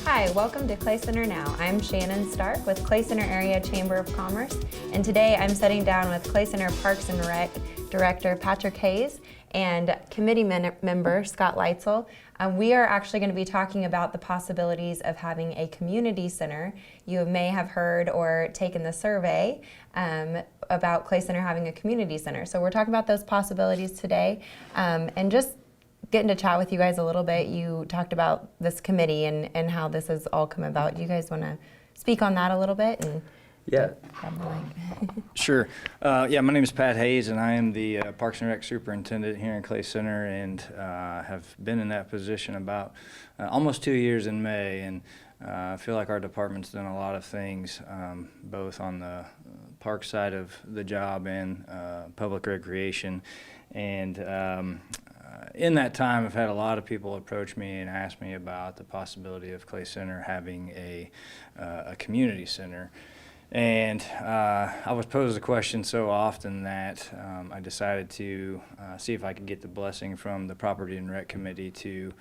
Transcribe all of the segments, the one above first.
Hi, welcome to Clay Center Now. I'm Shannon Stark with Clay Center Area Chamber of Commerce, and today I'm sitting down with Clay Center Parks and Rec Director Patrick Hayes and committee member Scott Leitzel. We are actually going to be talking about the possibilities of having a community center. You may have heard or taken the survey about Clay Center having a community center. So we're talking about those possibilities today, and just getting to chat with you guys a little bit. You talked about this committee and how this has all come about. Do you guys want to speak on that a little bit? And yeah. Sure. Yeah, my name is Pat Hayes, and I am the Parks and Rec Superintendent here in Clay Center, and have been in that position about almost 2 years in May. And I feel like our department's done a lot of things, both on the park side of the job and public recreation. And in that time, I've had a lot of people approach me and ask me about the possibility of Clay Center having a community center. And I was posed the question so often that I decided to see if I could get the blessing from the Property and Rec Committee to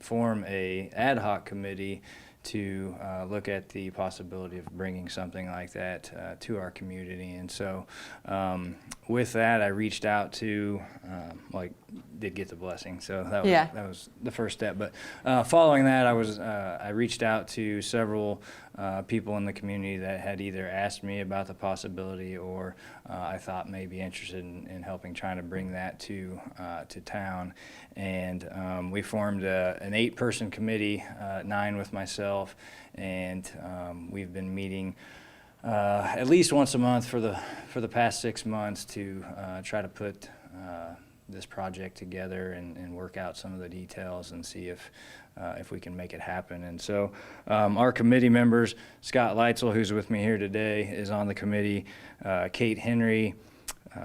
form a ad hoc committee to look at the possibility of bringing something like that to our community. And so with that, I reached out to, did get the blessing, so that was the first step. But following that, I reached out to several people in the community that had either asked me about the possibility or I thought may be interested in helping trying to bring that to town. And we formed an 8-person committee, 9 with myself, and we've been meeting at least once a month for the past 6 months to try to put this project together and work out some of the details and see if we can make it happen. And so our committee members, Scott Leitzel, who's with me here today, is on the committee. Kate Henry,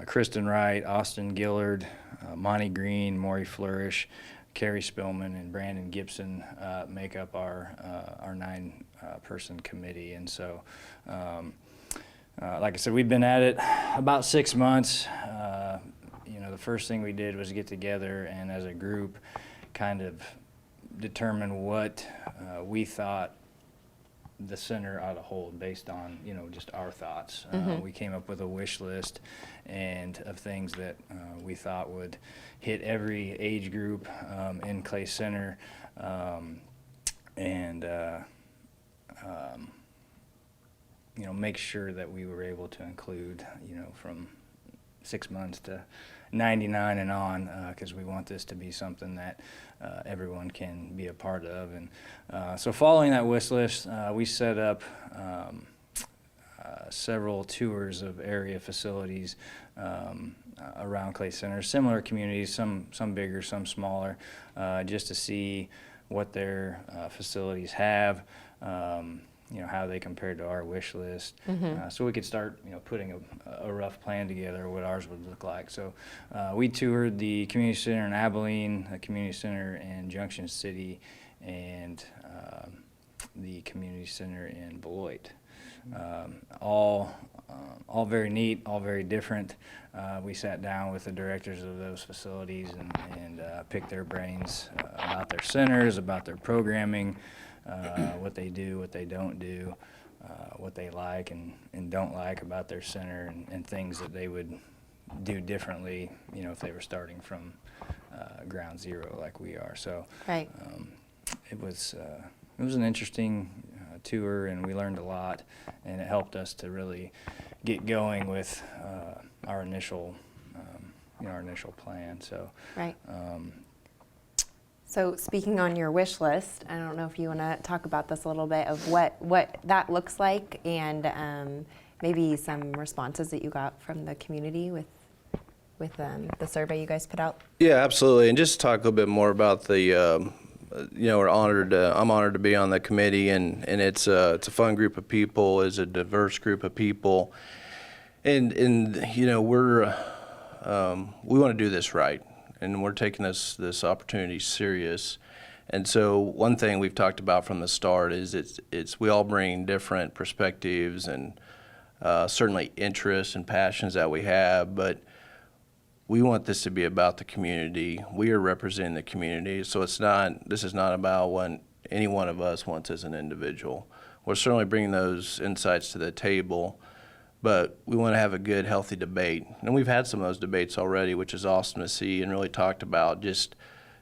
Kristen Wright, Austin Gillard, Monty Green, Maury Flourish, Carrie Spillman, and Brandon Gibson make up our 9-person committee. And so like I said, we've been at it about 6 months. The first thing we did was get together and as a group kind of determine what we thought the center ought to hold based on, just our thoughts. We came up with a wish list and of things that we thought would hit every age group in Clay Center, and make sure that we were able to include, from 6 months to 99 and on, because we want this to be something that everyone can be a part of. And so following that wish list, we set up several tours of area facilities around Clay Center, similar communities, some bigger, some smaller, just to see what their facilities have, how they compare to our wish list, so we could start, putting a rough plan together of what ours would look like. So we toured the community center in Abilene, the community center in Junction City, and the community center in Beloit. All very neat, all very different. We sat down with the directors of those facilities and picked their brains about their centers, about their programming, what they do, what they don't do, what they like and don't like about their center, and things that they would do differently, if they were starting from ground zero like we are. So Right. It was an interesting tour, and we learned a lot, and it helped us to really get going with our initial plan. So Right. So speaking on your wish list, I don't know if you want to talk about this a little bit of what that looks like, and maybe some responses that you got from the community with the survey you guys put out. Yeah, absolutely. And just to talk a little bit more about the, we're honored. I'm honored to be on the committee, and it's a fun group of people. It's a diverse group of people, and we're we want to do this right. And we're taking this opportunity serious. And so one thing we've talked about from the start is it's we all bring different perspectives and certainly interests and passions that we have, but we want this to be about the community. We are representing the community, so this is not about what any one of us wants as an individual. We're certainly bringing those insights to the table, but we want to have a good, healthy debate. And we've had some of those debates already, which is awesome to see, and really talked about, just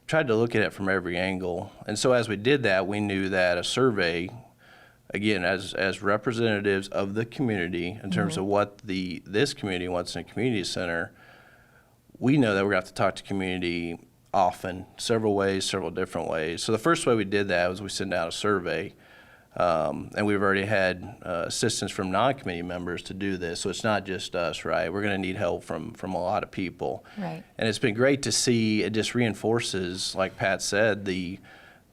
tried to look at it from every angle. And so as we did that, we knew that a survey, again, as representatives of the community in terms of what this community wants in a community center, we know that we're going to have to talk to community often, several ways, several different ways. So the first way we did that was we sent out a survey. And we've already had assistance from non-committee members to do this, so it's not just us, right? We're going to need help from a lot of people. Right. And it's been great to see. It just reinforces, like Pat said, the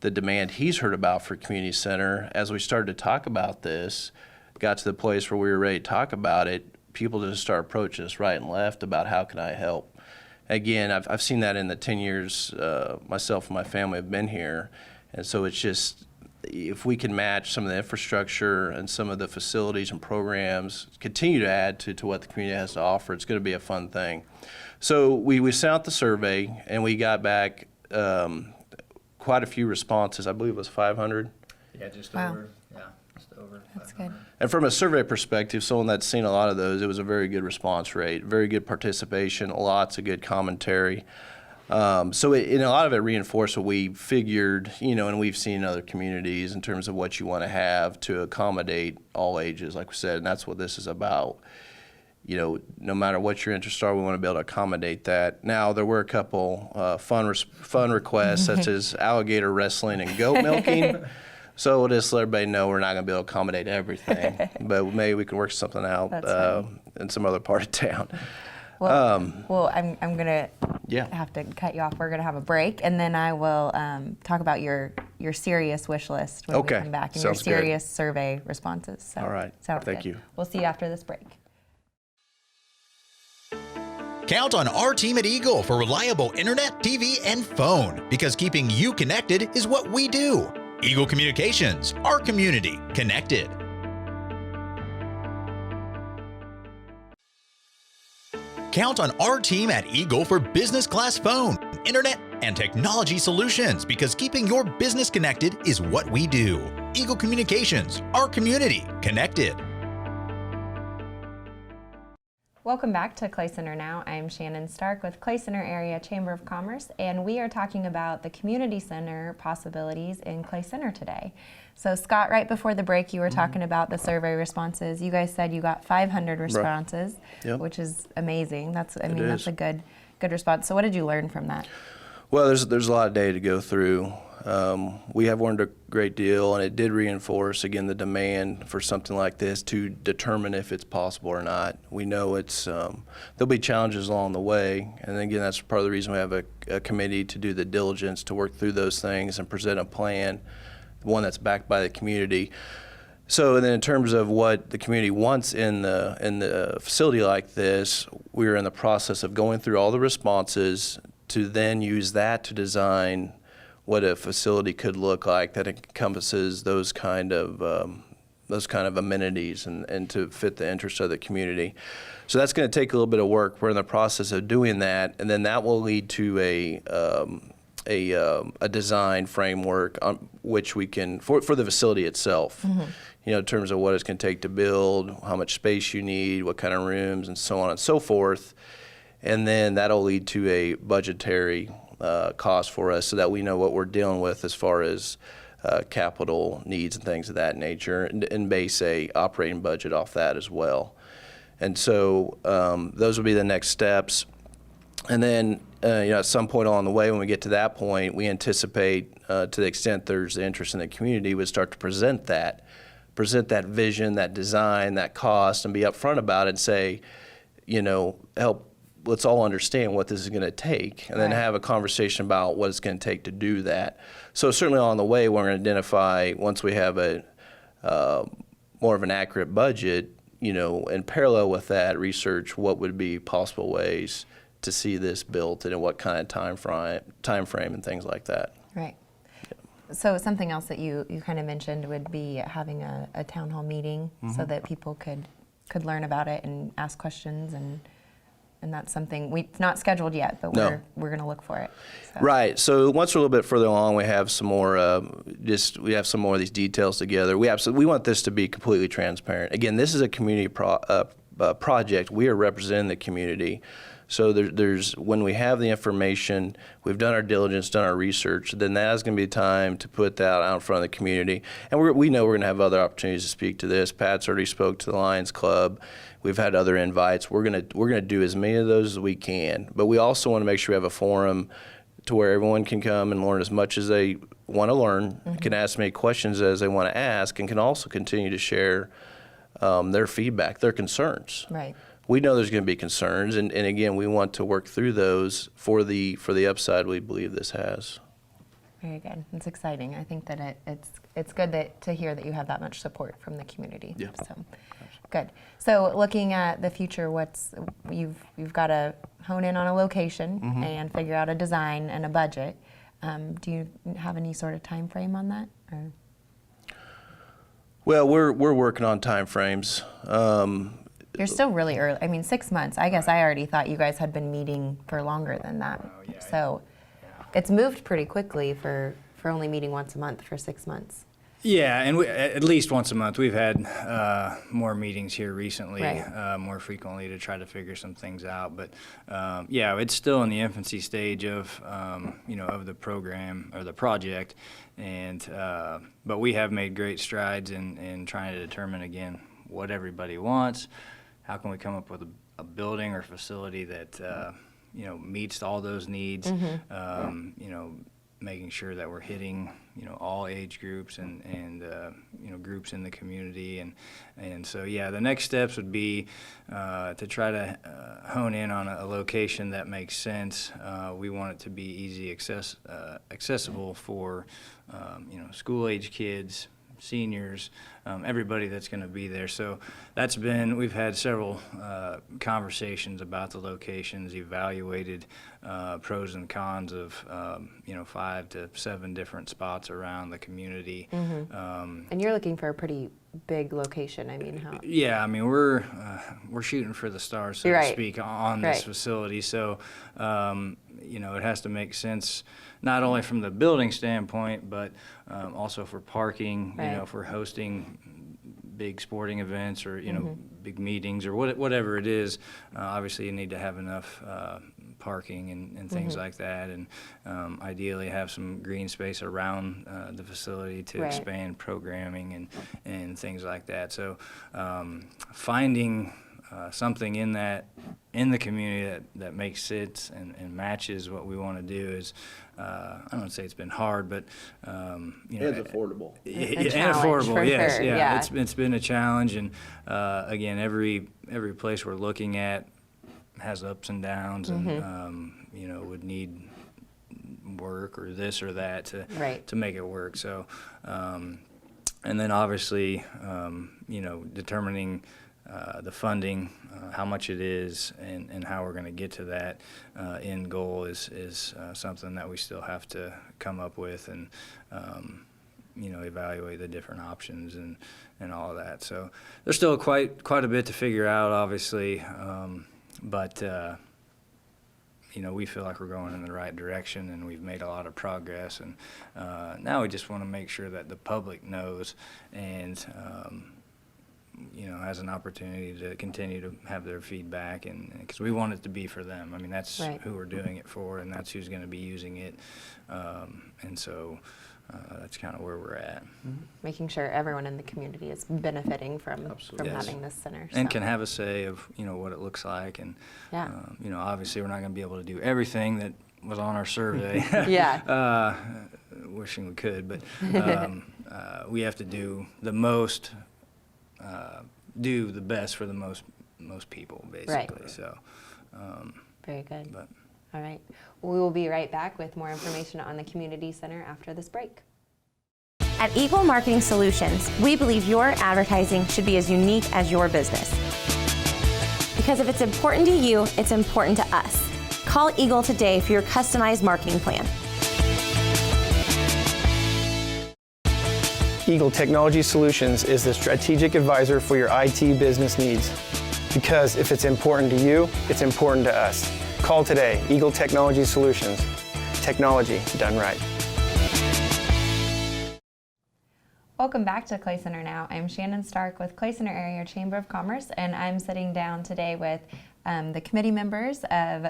demand he's heard about for community center. As we started to talk about this, got to the place where we were ready to talk about it, people just start approaching us right and left about how can I help. Again, I've seen that in the 10 years myself and my family have been here, and so it's just, if we can match some of the infrastructure and some of the facilities and programs, continue to add to what the community has to offer, it's going to be a fun thing. So we sent out the survey, and we got back quite a few responses. I believe it was 500. Yeah, just Wow. over. Yeah, just over. That's good. And from a survey perspective, someone that's seen a lot of those, it was a very good response rate, very good participation, lots of good commentary. So a lot of it reinforced what we figured, and we've seen in other communities in terms of what you want to have to accommodate all ages, like we said, and that's what this is about. No matter what your interests are, we want to be able to accommodate that. Now, there were a couple fun requests, such as alligator wrestling and goat milking. So we'll just let everybody know we're not going to be able to accommodate everything, but maybe we can work something out in some other part of town. Well, I'm going to Yeah. have to cut you off. We're going to have a break, and then I will talk about your serious wish list when Okay. we come back and Sounds your good. serious survey responses. So, All right. sounds Thank good. you. We'll see you after this break. Count on our team at Eagle for reliable internet, TV, and phone, because keeping you connected is what we do. Eagle Communications, our community connected. Count on our team at Eagle for business class phone, internet, and technology solutions, because keeping your business connected is what we do. Eagle Communications, our community connected. Welcome back to Clay Center Now. I'm Shannon Stark with Clay Center Area Chamber of Commerce, and we are talking about the community center possibilities in Clay Center today. So Scott, right before the break, you were talking about the survey responses. You guys said you got 500 responses, Yep. which is amazing. That's is. that's a good response. So what did you learn from that? Well, there's a lot of data to go through. We have learned a great deal, and it did reinforce, again, the demand for something like this to determine if it's possible or not. We know there'll be challenges along the way, and again, that's part of the reason we have a committee to do the diligence to work through those things and present a plan, one that's backed by the community. So then in terms of what the community wants in the facility like this, we're in the process of going through all the responses to then use that to design what a facility could look like that encompasses those kind of amenities and to fit the interests of the community. So that's going to take a little bit of work. We're in the process of doing that, and then that will lead to a design framework on which we can for the facility itself. In terms of what it's going to take to build, how much space you need, what kind of rooms, and so on and so forth. And then that'll lead to a budgetary cost for us, so that we know what we're dealing with as far as capital needs and things of that nature, and base a operating budget off that as well. And so those will be the next steps. And then at some point along the way, when we get to that point, we anticipate, to the extent there's interest in the community, would start to present that vision, that design, that cost, and be upfront about it and say, let's all understand what this is going to take, and then Right. have a conversation about what it's going to take to do that. So certainly along the way, we're going to identify, once we have a more of an accurate budget, in parallel with that, research what would be possible ways to see this built and in what kind of time frame and things like that. Right. So something else that you kind of mentioned would be having a town hall meeting so that people could learn about it and ask questions and And that's something it's not scheduled yet, but No. we're going to look for it. So. Right. So once we're a little bit further along, we have some more. We have some more of these details together. We want this to be completely transparent. Again, this is a community project. We are representing the community. So there's when we have the information, we've done our diligence, done our research, then that is going to be time to put that out in front of the community. And we know we're going to have other opportunities to speak to this. Pat's already spoke to the Lions Club. We've had other invites. We're going to do as many of those as we can. But we also want to make sure we have a forum to where everyone can come and learn as much as they want to learn, can ask as many questions as they want to ask, and can also continue to share their feedback, their concerns. Right. We know there's going to be concerns, and again, we want to work through those for the upside we believe this has. Very good. It's exciting. I think that it's good to hear that you have that much support from the community. Yeah. So good. So looking at the future, you've got to hone in on a location and figure out a design and a budget. Do you have any sort of time frame on that? Or? Well, we're working on time frames. You're still really early. I mean, 6 months. I guess I already thought you guys had been meeting for longer than that. So it's moved pretty quickly for only meeting once a month for 6 months. Yeah, and at least once a month. We've had more meetings here recently, Right. more frequently to try to figure some things out. But yeah, it's still in the infancy stage of of the program or the project, and but we have made great strides in trying to determine again what everybody wants. How can we come up with a building or facility that meets all those needs? Making sure that we're hitting all age groups and groups in the community, and so yeah, the next steps would be to try to hone in on a location that makes sense. We want it to be easy accessible for school age kids, seniors, everybody that's going to be there. So we've had several conversations about the locations, evaluated pros and cons of 5 to 7 different spots around the community. And you're looking for a pretty big location. I mean, how? Yeah, I mean we're shooting for the stars, so Right. to speak, on this facility. So it has to make sense not only from the building standpoint, but also for parking. Right. For hosting big sporting events or big meetings or whatever it is. Obviously, you need to have enough parking and things like that, and ideally have some green space around the facility to Right. expand programming and things like that. So finding something in the community that makes sense and matches what we want to do is, I don't want to say it's been hard, but It's affordable. and challenge, affordable. for Yes, sure, yeah. yeah. It's been a challenge, and again, every place we're looking at has ups and downs, and would need work or this or that Right. to make it work. So, and then obviously, determining the funding, how much it is, and how we're going to get to that end goal is something that we still have to come up with and evaluate the different options and all of that. So there's still quite a bit to figure out, obviously, but we feel like we're going in the right direction, and we've made a lot of progress, and now we just want to make sure that the public knows and has an opportunity to continue to have their feedback, and because we want it to be for them. I mean, that's Right. who we're doing it for, and that's who's going to be using it, and so that's kind of where we're at. Making sure everyone in the community is benefiting from Absolutely. Yes. having this center. And so. can have a say of what it looks like, and Yeah. obviously we're not going to be able to do everything that was on our survey. Yeah. Wishing we could, but we have to do the most, do the best for the most people, basically. Right. So, Very good. but. All right. We will be right back with more information on the community center after this break. At Eagle Marketing Solutions, we believe your advertising should be as unique as your business. Because if it's important to you, it's important to us. Call Eagle today for your customized marketing plan. Eagle Technology Solutions is the strategic advisor for your IT business needs. Because if it's important to you, it's important to us. Call today, Eagle Technology Solutions. Technology done right. Welcome back to Clay Center Now. I'm Shannon Stark with Clay Center Area Chamber of Commerce, and I'm sitting down today with the committee members of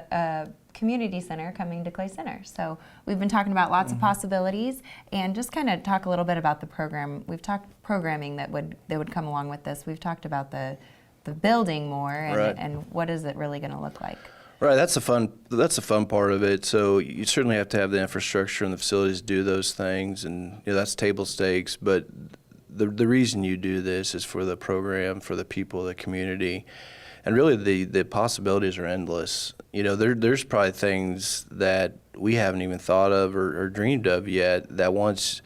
Community Center coming to Clay Center. So we've been talking about lots of possibilities, and just kind of talk a little bit about the program. We've talked programming that would come along with this. We've talked about the building more, and, Right. and what is it really going to look like? Right, that's the fun part of it. So you certainly have to have the infrastructure and the facilities to do those things, and that's table stakes. But the reason you do this is for the program, for the people, the community, and really the possibilities are endless. There's probably things that we haven't even thought of or dreamed of yet. That once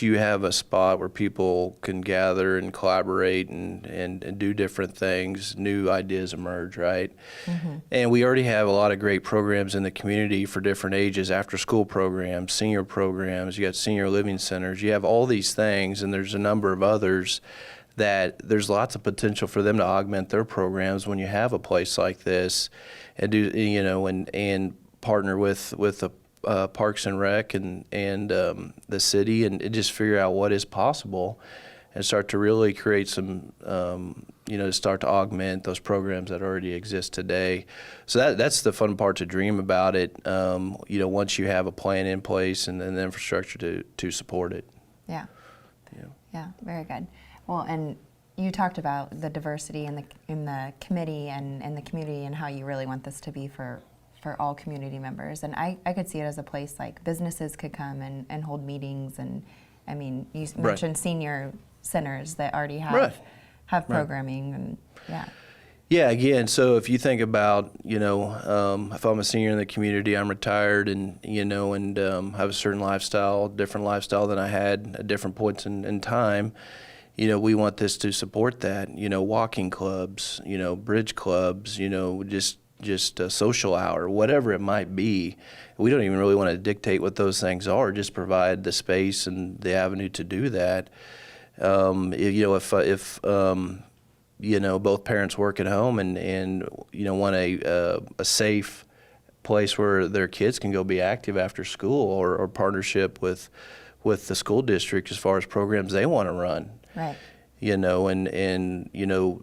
you have a spot where people can gather and collaborate and do different things, new ideas emerge, right? Mm-hmm. And we already have a lot of great programs in the community for different ages, after-school programs, senior programs, you got senior living centers, you have all these things, and there's a number of others that there's lots of potential for them to augment their programs when you have a place like this and do, and partner with the Parks and Rec and the city and just figure out what is possible and start to really create some, to start to augment those programs that already exist today. So that's the fun part to dream about it, once you have a plan in place and the infrastructure to support it. Yeah. Yeah, very good. Well, and you talked about the diversity in the committee and the community and how you really want this to be for all community members. And I could see it as a place like businesses could come and hold meetings. And I mean, you mentioned senior centers that already have programming. And Yeah, again, so if you think about, if I'm a senior in the community, I'm retired and, have a certain lifestyle, different lifestyle than I had at different points in time, we want this to support that, walking clubs, bridge clubs, just a social hour, whatever it might be. We don't even really want to dictate what those things are, just provide the space and the avenue to do that. If both parents work at home and want a safe place where their kids can go be active after school or partnership with the school district as far as programs they want to run. Right.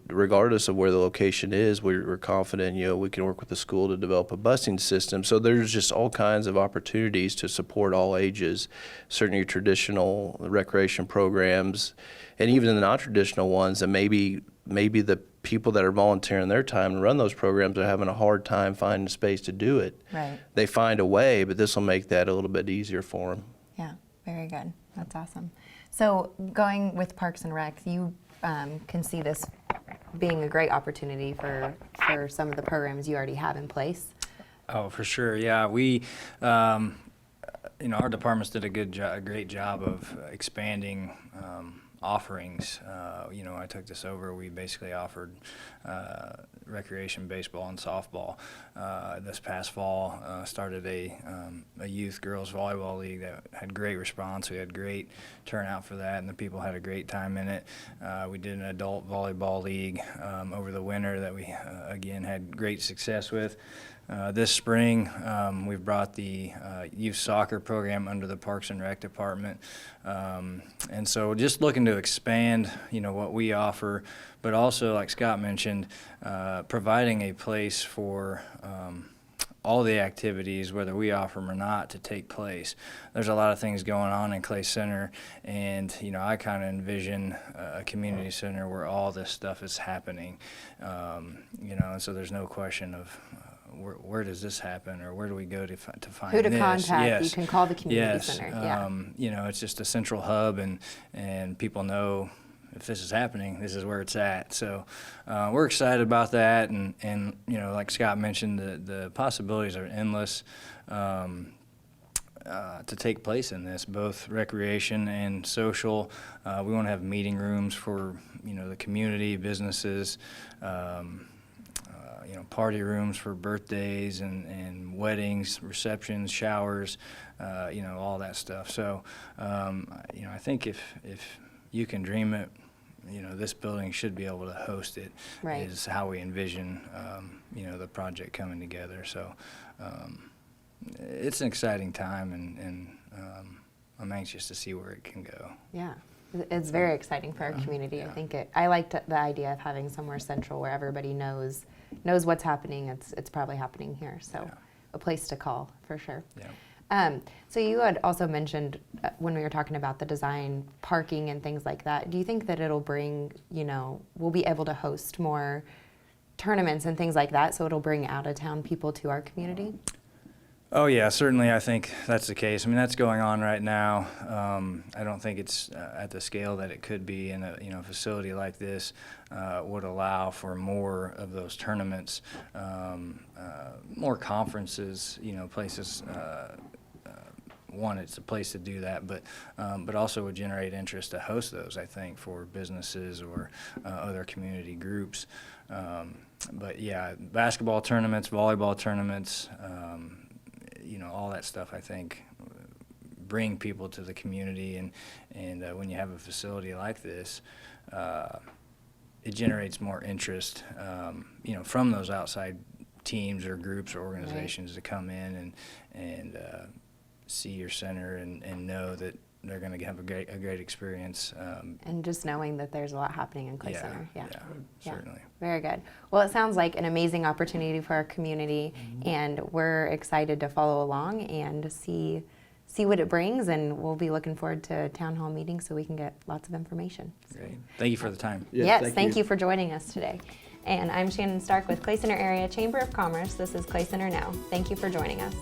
Regardless of where the location is, we're confident, we can work with the school to develop a busing system. So there's just all kinds of opportunities to support all ages, certainly your traditional recreation programs, and even the non-traditional ones that maybe the people that are volunteering their time to run those programs are having a hard time finding space to do it. Right. They find a way, but this will make that a little bit easier for them. Yeah, very good. That's awesome. So going with Parks and Rec, you can see this being a great opportunity for some of the programs you already have in place. Oh, for sure. Yeah, we, our departments did a great job of expanding offerings. I took this over. We basically offered recreation baseball and softball. This past fall, started a youth girls volleyball league that had great response. We had great turnout for that, and the people had a great time in it. We did an adult volleyball league over the winter that we, again, had great success with. This spring, we've brought the youth soccer program under the Parks and Rec department. And so just looking to expand, what we offer, but also, like Scott mentioned, providing a place for all the activities, whether we offer them or not, to take place. There's a lot of things going on in Clay Center, and I kind of envision a community center where all this stuff is happening. And so there's no question of where does this happen, or where do we go to find Who to this? contact? Yes. You can call the community Yes. center. Yeah. It's just a central hub, and people know if this is happening, this is where it's at. So we're excited about that, and like Scott mentioned, the possibilities are endless to take place in this, both recreation and social. We want to have meeting rooms for the community, businesses. Party rooms for birthdays and weddings, receptions, showers, all that stuff. So, I think if you can dream it, this building should be able to host it. Right. Is how we envision, the project coming together. So it's an exciting time, and I'm anxious to see where it can go. Yeah, it's very exciting for our community. Yeah. I think I liked the idea of having somewhere central where everybody knows what's happening. It's probably happening here, so Yeah. a place to call for sure. Yeah. So you had also mentioned when we were talking about the design, parking and things like that. Do you think that it'll bring, we'll be able to host more tournaments and things like that, so it'll bring out-of-town people to our community? Oh yeah, certainly. I think that's the case. I mean, that's going on right now. I don't think it's at the scale that it could be, in a facility like this would allow for more of those tournaments, more conferences. Places. One, it's a place to do that, but also would generate interest to host those. I think for businesses or other community groups. But yeah, basketball tournaments, volleyball tournaments. All that stuff, I think, bring people to the community, and when you have a facility like this, it generates more interest, from those outside teams or groups or organizations to come in and see your center and know that they're going to have a great experience. And just knowing that there's a lot happening in Clay Center. Yeah, certainly. Very good. Well, it sounds like an amazing opportunity for our community, and we're excited to follow along and see what it brings, and we'll be looking forward to town hall meetings so we can get lots of information. Great. Thank you for the time. Yes, thank you for joining us today. And I'm Shannon Stark with Clay Center Area Chamber of Commerce. This is Clay Center Now. Thank you for joining us.